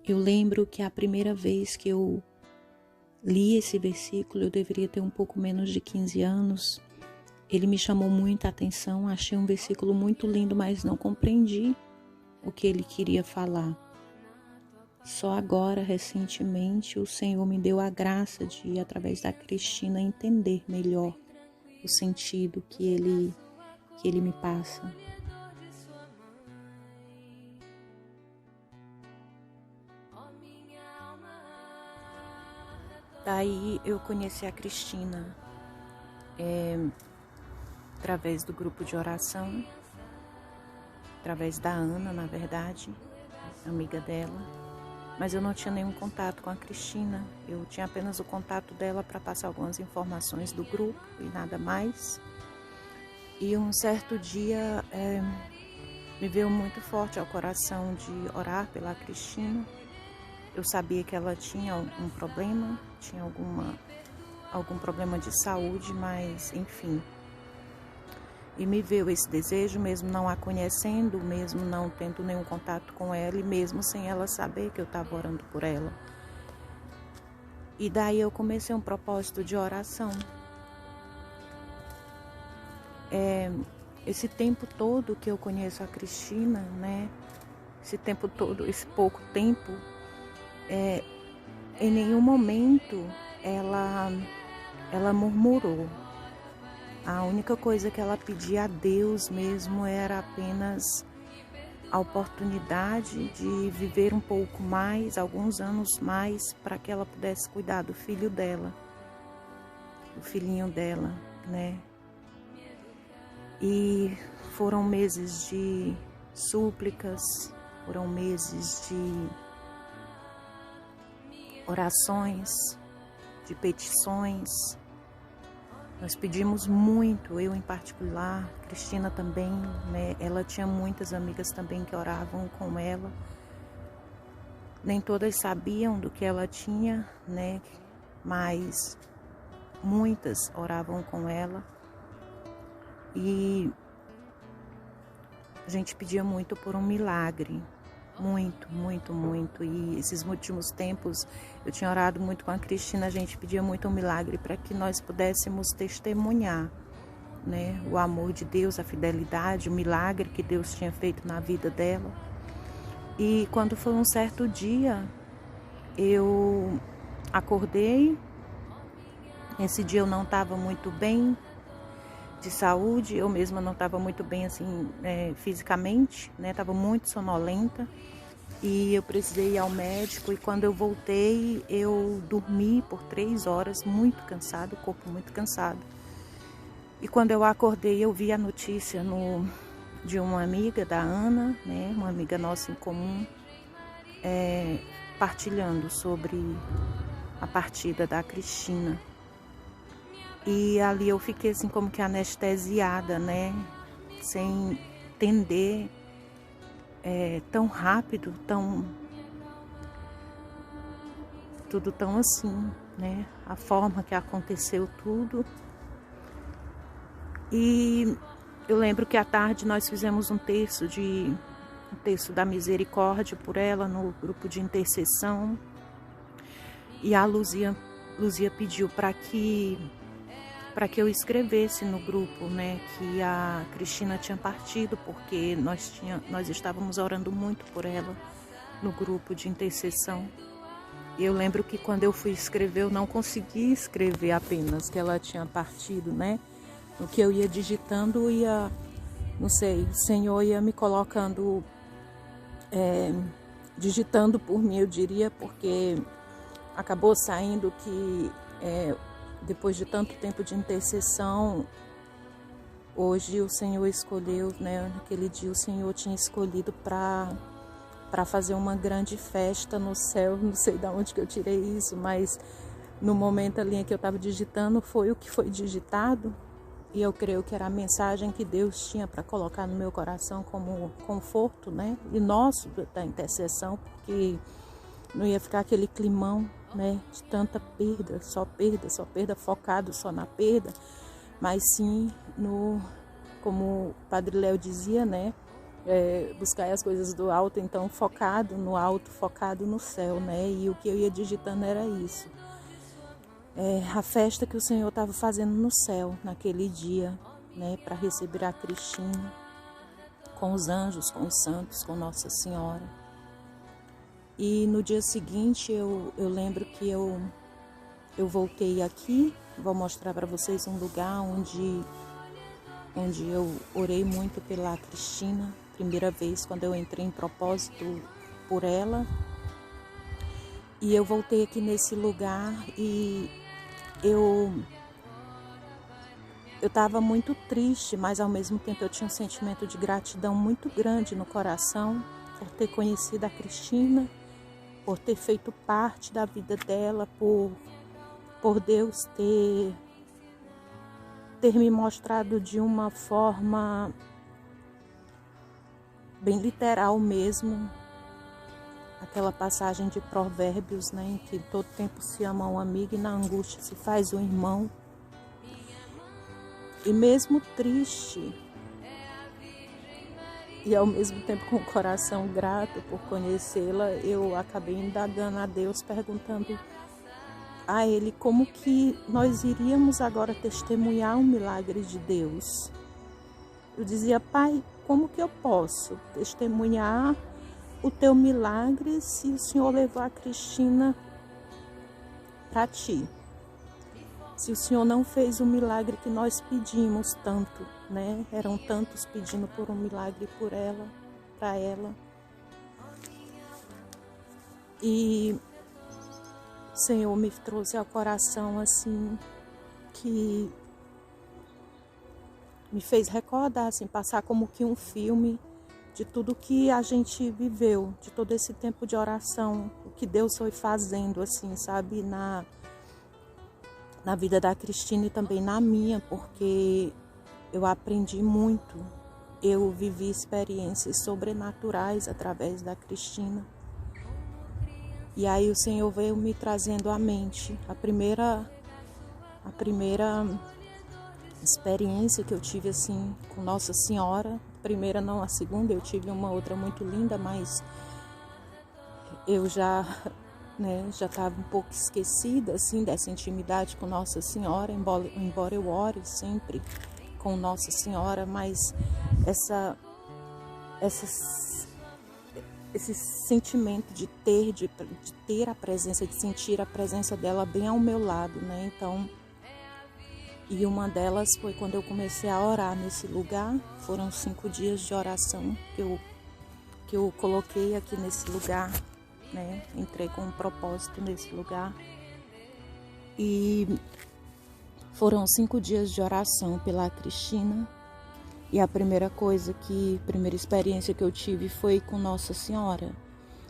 Eu lembro que a primeira vez que eu li esse versículo, eu deveria ter um pouco menos de 15 anos. Ele me chamou muita atenção, achei um versículo muito lindo, mas não compreendi o que ele queria falar. Só agora, recentemente, o Senhor me deu a graça de, através da Cristina, entender melhor o sentido que ele me passa. Daí eu conheci a Cristina através do grupo de oração, através da Ana, na verdade, amiga dela. Mas eu não tinha nenhum contato com a Cristina, eu tinha apenas o contato dela para passar algumas informações do grupo e nada mais. E um certo dia me veio muito forte ao coração de orar pela Cristina. Eu sabia que ela tinha um problema, tinha algum problema de saúde, mas enfim. E me veio esse desejo, mesmo não a conhecendo, mesmo não tendo nenhum contato com ela e mesmo sem ela saber que eu estava orando por ela. E daí eu comecei um propósito de oração. Esse tempo todo que eu conheço a Cristina, né? Esse tempo todo, esse pouco tempo, em nenhum momento ela murmurou. A única coisa que ela pedia a Deus mesmo era apenas a oportunidade de viver um pouco mais, alguns anos mais, para que ela pudesse cuidar do filho dela, do filhinho dela, né? E foram meses de súplicas, foram meses de orações, de petições. Nós pedimos muito, eu em particular, Cristina também, né? Ela tinha muitas amigas também que oravam com ela. Nem todas sabiam do que ela tinha, né? Mas muitas oravam com ela. E a gente pedia muito por um milagre. Muito, muito, muito. E esses últimos tempos eu tinha orado muito com a Cristina, a gente pedia muito um milagre para que nós pudéssemos testemunhar, né, o amor de Deus, a fidelidade, o milagre que Deus tinha feito na vida dela. E quando foi um certo dia, eu acordei, esse dia eu não estava muito bem de saúde, eu mesma não estava muito bem assim fisicamente, né, estava muito sonolenta. E eu precisei ir ao médico e quando eu voltei, eu dormi por 3 horas, muito cansado, o corpo muito cansado. E quando eu acordei, eu vi a notícia de uma amiga da Ana, né, uma amiga nossa em comum, partilhando sobre a partida da Cristina. E ali eu fiquei assim como que anestesiada, né, sem entender tão rápido, tudo tão assim, né? A forma que aconteceu tudo. E eu lembro que à tarde nós fizemos um terço da misericórdia por ela no grupo de intercessão. E a Luzia pediu para que eu escrevesse no grupo, né, que a Cristina tinha partido, porque nós estávamos orando muito por ela no grupo de intercessão. E eu lembro que quando eu fui escrever, eu não consegui escrever apenas que ela tinha partido, né? O que eu ia digitando não sei, o Senhor ia me colocando, digitando por mim, eu diria, porque acabou saindo que depois de tanto tempo de intercessão, hoje o Senhor escolheu, né? Naquele dia o Senhor tinha escolhido para fazer uma grande festa no céu. Não sei de onde que eu tirei isso, mas no momento ali em que eu estava digitando, foi o que foi digitado. E eu creio que era a mensagem que Deus tinha para colocar no meu coração como conforto, né? E nosso da intercessão, porque não ia ficar aquele climão, né, de tanta perda, só perda, focado só na perda, mas sim como o Padre Léo dizia, né, buscar as coisas do alto, então focado no alto, focado no céu, né? E o que eu ia digitando era isso. A festa que o Senhor estava fazendo no céu naquele dia, né? Para receber a Cristina, com os anjos, com os santos, com Nossa Senhora. E no dia seguinte eu lembro que eu voltei aqui, vou mostrar para vocês um lugar onde eu orei muito pela Cristina, primeira vez quando eu entrei em propósito por ela. E eu voltei aqui nesse lugar e eu estava muito triste, mas ao mesmo tempo eu tinha um sentimento de gratidão muito grande no coração por ter conhecido a Cristina, por ter feito parte da vida dela, por Deus ter me mostrado de uma forma bem literal mesmo, aquela passagem de Provérbios, né, em que todo tempo se ama um amigo e na angústia se faz um irmão. E mesmo triste, e ao mesmo tempo com o coração grato por conhecê-la, eu acabei indagando a Deus, perguntando a Ele como que nós iríamos agora testemunhar um milagre de Deus. Eu dizia: Pai, como que eu posso testemunhar o teu milagre se o Senhor levou a Cristina para ti? Se o Senhor não fez o milagre que nós pedimos tanto, né? Eram tantos pedindo por um milagre por ela, para ela. E o Senhor me trouxe ao coração assim, que me fez recordar, assim, passar como que um filme de tudo que a gente viveu, de todo esse tempo de oração, o que Deus foi fazendo, assim, sabe, na vida da Cristina e também na minha, porque eu aprendi muito, eu vivi experiências sobrenaturais através da Cristina. E aí o Senhor veio me trazendo à mente a primeira experiência que eu tive assim com Nossa Senhora. A primeira não, a segunda eu tive uma outra muito linda, mas eu já estava um pouco esquecida assim dessa intimidade com Nossa Senhora, embora eu ore sempre com Nossa Senhora, mas esse sentimento de ter a presença, de sentir a presença dela bem ao meu lado, né? Então, e uma delas foi quando eu comecei a orar nesse lugar. Foram 5 dias de oração que eu coloquei aqui nesse lugar, né? Entrei com um propósito nesse lugar. E foram 5 dias de oração pela Cristina. E a primeira experiência que eu tive foi com Nossa Senhora.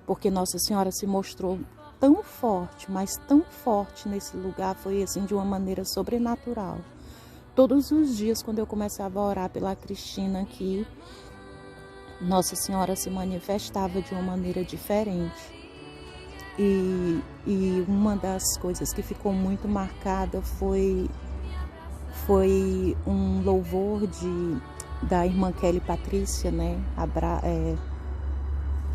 Porque Nossa Senhora se mostrou tão forte, mas tão forte nesse lugar, foi assim de uma maneira sobrenatural. Todos os dias, quando eu começava a orar pela Cristina aqui, Nossa Senhora se manifestava de uma maneira diferente. E uma das coisas que ficou muito marcada foi um louvor da irmã Kelly Patrícia, né?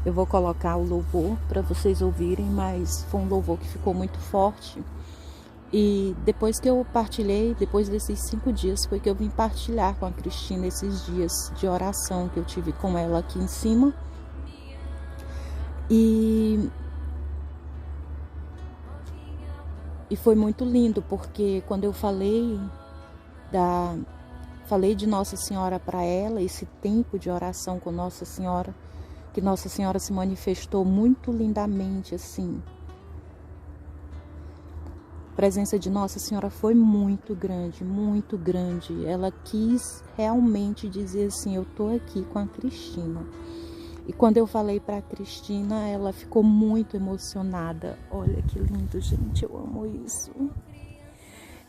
Eu vou colocar o louvor para vocês ouvirem, mas foi um louvor que ficou muito forte. E depois que eu partilhei, depois desses 5 dias, foi que eu vim partilhar com a Cristina esses dias de oração que eu tive com ela aqui em cima. E foi muito lindo, porque quando eu falei de Nossa Senhora para ela, esse tempo de oração com Nossa Senhora, que Nossa Senhora se manifestou muito lindamente, assim. A presença de Nossa Senhora foi muito grande, muito grande. Ela quis realmente dizer assim: eu tô aqui com a Cristina. E quando eu falei para a Cristina, ela ficou muito emocionada. Olha que lindo, gente, eu amo isso.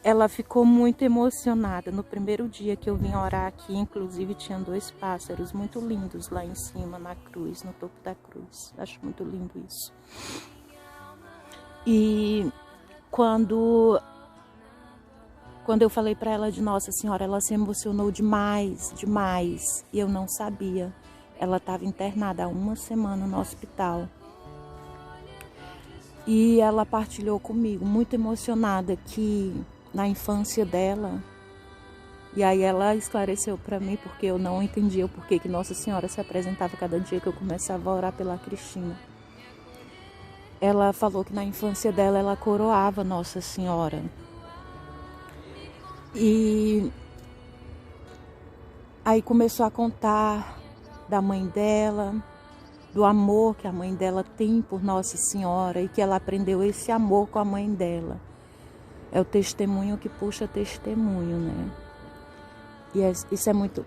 Ela ficou muito emocionada. No primeiro dia que eu vim orar aqui, inclusive, tinha 2 pássaros muito lindos lá em cima, na cruz, no topo da cruz. Acho muito lindo isso. E quando eu falei para ela de Nossa Senhora, ela se emocionou demais, demais. E eu não sabia. Ela estava internada há 1 semana no hospital. E ela partilhou comigo, muito emocionada, que na infância dela, e aí ela esclareceu para mim, porque eu não entendia o porquê que Nossa Senhora se apresentava cada dia que eu começava a orar pela Cristina. Ela falou que na infância dela ela coroava Nossa Senhora. E aí começou a contar da mãe dela, do amor que a mãe dela tem por Nossa Senhora e que ela aprendeu esse amor com a mãe dela. É o testemunho que puxa testemunho, né? E isso é muito...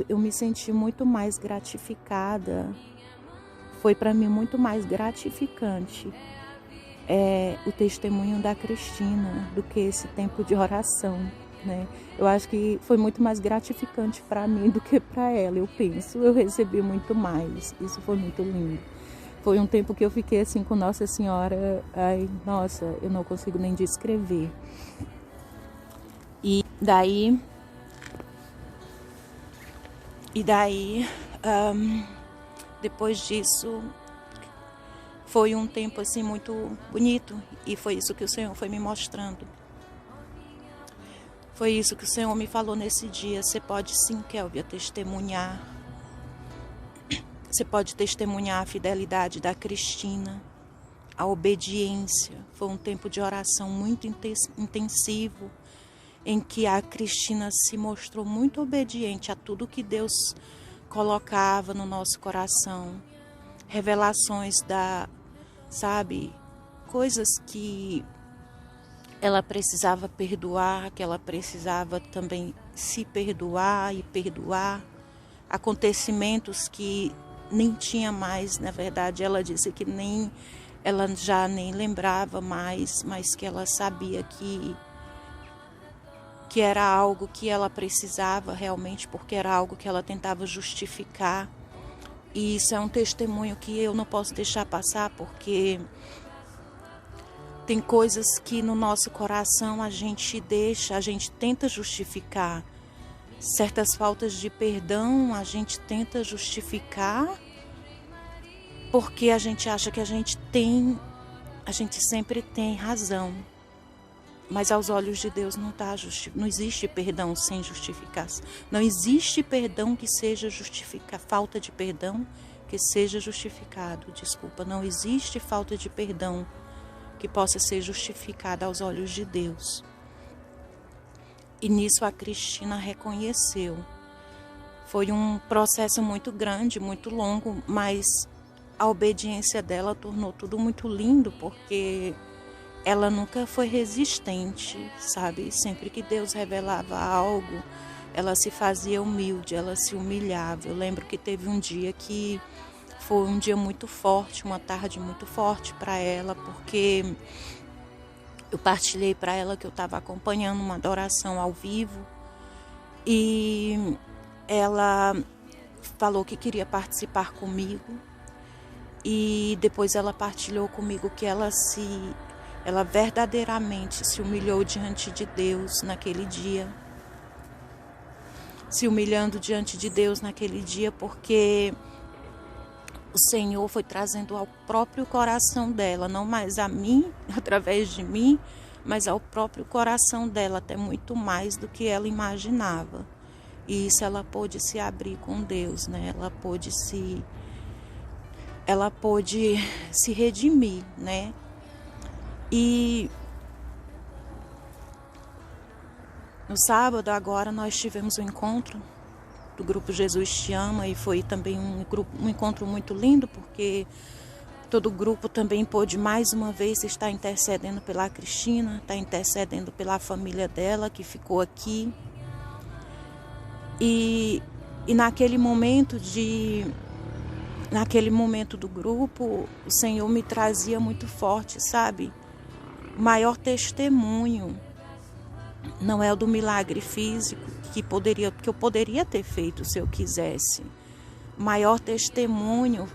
Eu me senti muito mais gratificada. Foi para mim muito mais gratificante o testemunho da Cristina do que esse tempo de oração, né? Eu acho que foi muito mais gratificante para mim do que para ela, eu penso. Eu recebi muito mais, isso foi muito lindo. Foi um tempo que eu fiquei assim com Nossa Senhora, ai, nossa, eu não consigo nem descrever. E daí, depois disso, foi um tempo assim muito bonito e foi isso que o Senhor foi me mostrando. Foi isso que o Senhor me falou nesse dia. Você pode sim, Kélvia, testemunhar. Você pode testemunhar a fidelidade da Cristina, a obediência. Foi um tempo de oração muito intensivo, em que a Cristina se mostrou muito obediente a tudo que Deus colocava no nosso coração. Revelações coisas que ela precisava perdoar, que ela precisava também se perdoar e perdoar. Acontecimentos que nem tinha mais, na verdade, ela disse que ela já nem lembrava mais, mas que ela sabia que era algo que ela precisava realmente, porque era algo que ela tentava justificar. E isso é um testemunho que eu não posso deixar passar, porque tem coisas que no nosso coração a gente tenta justificar. Certas faltas de perdão a gente tenta justificar, porque a gente acha que a gente sempre tem razão. Mas aos olhos de Deus não existe perdão sem justificação. Não existe perdão que seja falta de perdão que seja justificado. Desculpa, não existe falta de perdão que possa ser justificada aos olhos de Deus. E nisso a Cristina reconheceu. Foi um processo muito grande, muito longo, mas a obediência dela tornou tudo muito lindo, porque ela nunca foi resistente, sabe? Sempre que Deus revelava algo, ela se fazia humilde, ela se humilhava. Eu lembro que teve um dia que foi um dia muito forte, uma tarde muito forte para ela, porque eu partilhei para ela que eu estava acompanhando uma adoração ao vivo e ela falou que queria participar comigo e depois ela partilhou comigo que ela verdadeiramente se humilhou diante de Deus naquele dia. Se humilhando diante de Deus naquele dia, porque o Senhor foi trazendo ao próprio coração dela, não mais a mim, através de mim, mas ao próprio coração dela, até muito mais do que ela imaginava. E isso ela pôde se abrir com Deus, né? Ela pôde se redimir, né? E no sábado agora nós tivemos um encontro do grupo Jesus Te Ama e foi também um encontro muito lindo, porque todo o grupo também pôde mais uma vez estar intercedendo pela Cristina, estar intercedendo pela família dela que ficou aqui. E naquele momento do grupo, o Senhor me trazia muito forte, sabe? O maior testemunho não é o do milagre físico que eu poderia ter feito se eu quisesse. O maior testemunho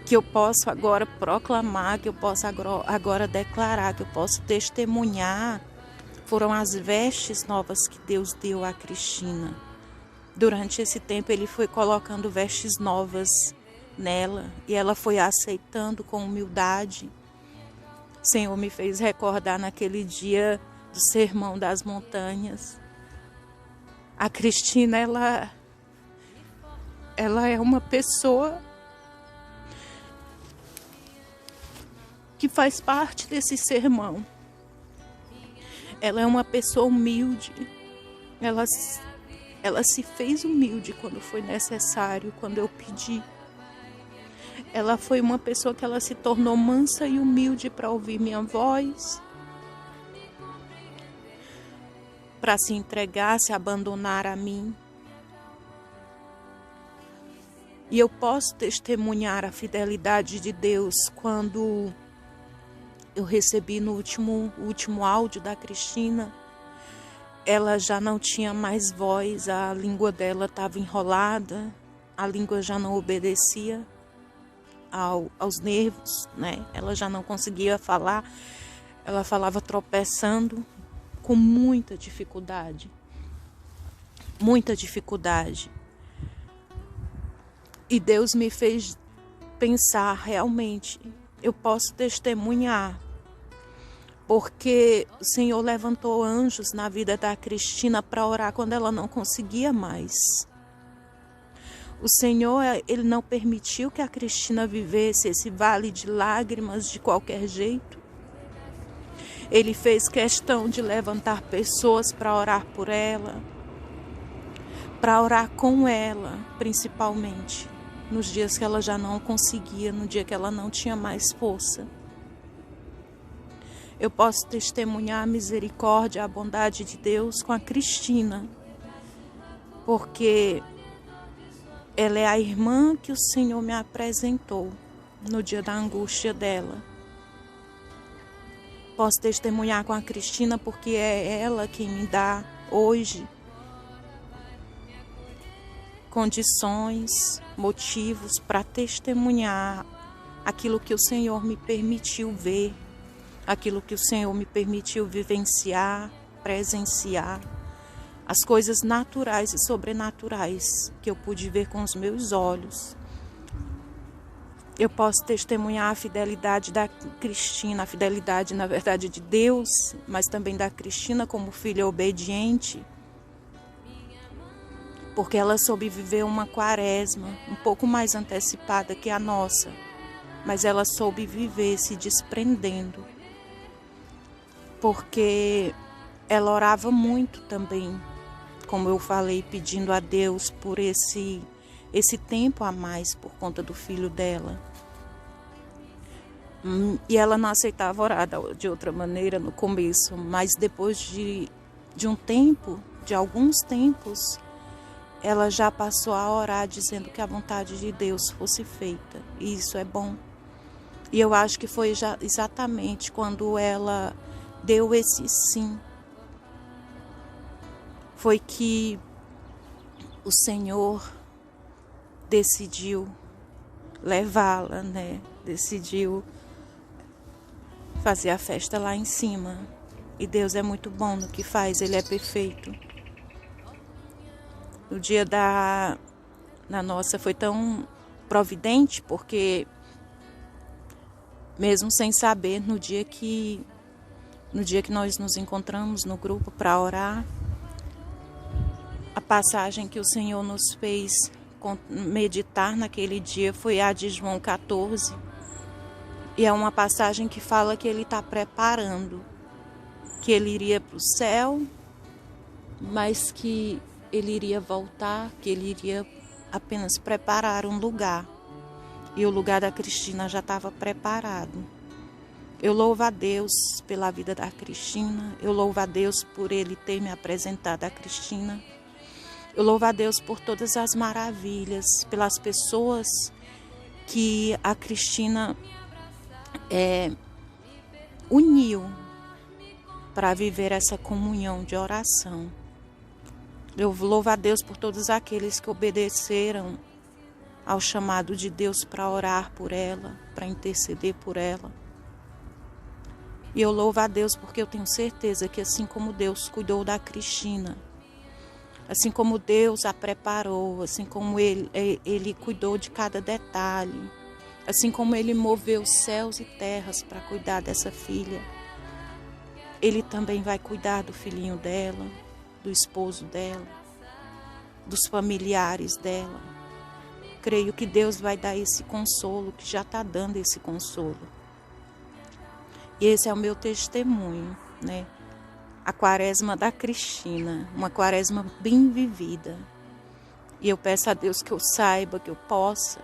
que eu posso agora proclamar, que eu posso agora declarar, que eu posso testemunhar, foram as vestes novas que Deus deu a Cristina. Durante esse tempo ele foi colocando vestes novas nela e ela foi aceitando com humildade. O Senhor me fez recordar naquele dia do Sermão das Montanhas. A Cristina, ela é uma pessoa que faz parte desse sermão. Ela é uma pessoa humilde. Ela se fez humilde quando foi necessário, quando eu pedi. Ela foi uma pessoa que ela se tornou mansa e humilde para ouvir minha voz, para se entregar, se abandonar a mim. E eu posso testemunhar a fidelidade de Deus quando eu recebi no último áudio da Cristina. Ela já não tinha mais voz, a língua dela estava enrolada, a língua já não obedecia aos nervos, né? Ela já não conseguia falar, ela falava tropeçando, com muita dificuldade. Muita dificuldade. E Deus me fez pensar, realmente, eu posso testemunhar, porque o Senhor levantou anjos na vida da Cristina para orar quando ela não conseguia mais. O Senhor, Ele não permitiu que a Cristina vivesse esse vale de lágrimas de qualquer jeito. Ele fez questão de levantar pessoas para orar por ela, para orar com ela, principalmente, nos dias que ela já não conseguia, no dia que ela não tinha mais força. Eu posso testemunhar a misericórdia, a bondade de Deus com a Cristina, porque ela é a irmã que o Senhor me apresentou no dia da angústia dela. Posso testemunhar com a Cristina porque é ela quem me dá hoje condições, motivos para testemunhar aquilo que o Senhor me permitiu ver, aquilo que o Senhor me permitiu vivenciar, presenciar. As coisas naturais e sobrenaturais que eu pude ver com os meus olhos. Eu posso testemunhar a fidelidade da Cristina, a fidelidade, na verdade, de Deus, mas também da Cristina como filha obediente, porque ela soube viver uma quaresma um pouco mais antecipada que a nossa, mas ela soube viver se desprendendo, porque ela orava muito também, como eu falei, pedindo a Deus por esse tempo a mais por conta do filho dela. E ela não aceitava orar de outra maneira no começo, mas depois de um tempo, de alguns tempos, ela já passou a orar dizendo que a vontade de Deus fosse feita. E isso é bom. E eu acho que foi exatamente quando ela deu esse sim, foi que o Senhor decidiu levá-la, né? Decidiu fazer a festa lá em cima. E Deus é muito bom no que faz, Ele é perfeito. O dia da nossa foi tão providente, porque mesmo sem saber, no dia que nós nos encontramos no grupo para orar, a passagem que o Senhor nos fez meditar naquele dia foi a de João 14. E é uma passagem que fala que Ele está preparando, que Ele iria para o céu, mas que Ele iria voltar, que Ele iria apenas preparar um lugar. E o lugar da Cristina já estava preparado. Eu louvo a Deus pela vida da Cristina. Eu louvo a Deus por Ele ter me apresentado a Cristina. Eu louvo a Deus por todas as maravilhas, pelas pessoas que a Cristina uniu para viver essa comunhão de oração. Eu louvo a Deus por todos aqueles que obedeceram ao chamado de Deus para orar por ela, para interceder por ela. E eu louvo a Deus porque eu tenho certeza que assim como Deus cuidou da Cristina, Assim como Deus a preparou, assim como Ele cuidou de cada detalhe, assim como Ele moveu céus e terras para cuidar dessa filha, Ele também vai cuidar do filhinho dela, do esposo dela, dos familiares dela. Creio que Deus vai dar esse consolo, que já está dando esse consolo. E esse é o meu testemunho, né? A quaresma da Cristina, uma quaresma bem vivida. E eu peço a Deus que eu saiba, que eu possa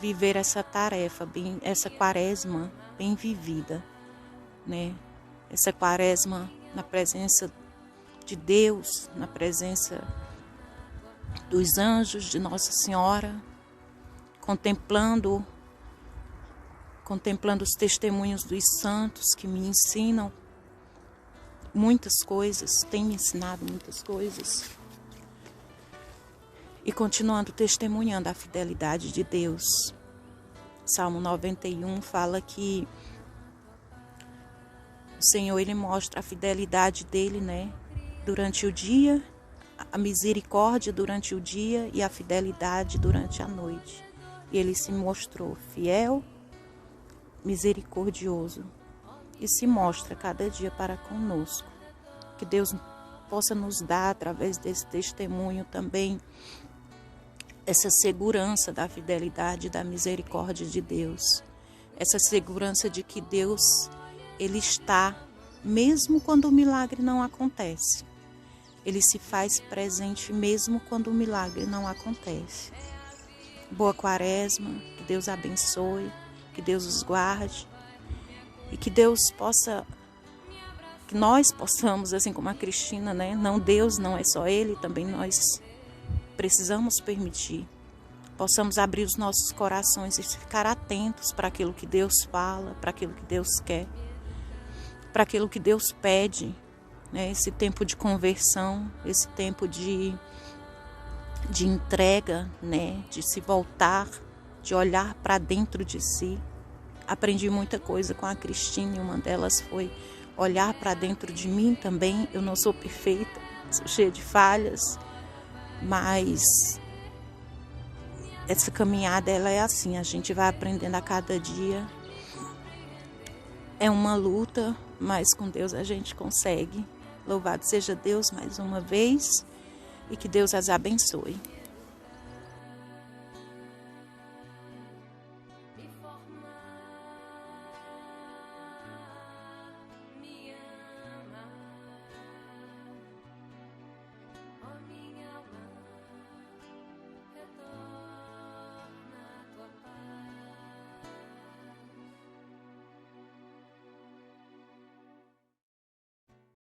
viver essa tarefa, essa quaresma bem vivida, né? Essa quaresma na presença de Deus, na presença dos anjos, de Nossa Senhora, contemplando os testemunhos dos santos que me ensinam muitas coisas, tem me ensinado muitas coisas. E continuando testemunhando a fidelidade de Deus. Salmo 91 fala que o Senhor, Ele mostra a fidelidade dEle, né? Durante o dia, a misericórdia durante o dia e a fidelidade durante a noite. E Ele se mostrou fiel, misericordioso. E se mostra cada dia para conosco. Que Deus possa nos dar, através desse testemunho também, essa segurança da fidelidade e da misericórdia de Deus. Essa segurança de que Deus, Ele está, mesmo quando o milagre não acontece. Ele se faz presente mesmo quando o milagre não acontece. Boa quaresma, que Deus abençoe, que Deus os guarde. E que Deus possa, que nós possamos, assim como a Cristina, né? Não Deus, não é só Ele, também nós precisamos permitir. Possamos abrir os nossos corações e ficar atentos para aquilo que Deus fala, para aquilo que Deus quer, para aquilo que Deus pede, né? Esse tempo de conversão, esse tempo de entrega, né? De se voltar, de olhar para dentro de si. Aprendi muita coisa com a Cristina e uma delas foi olhar para dentro de mim também. Eu não sou perfeita, sou cheia de falhas, mas essa caminhada ela é assim, a gente vai aprendendo a cada dia. É uma luta, mas com Deus a gente consegue. Louvado seja Deus mais uma vez e que Deus as abençoe.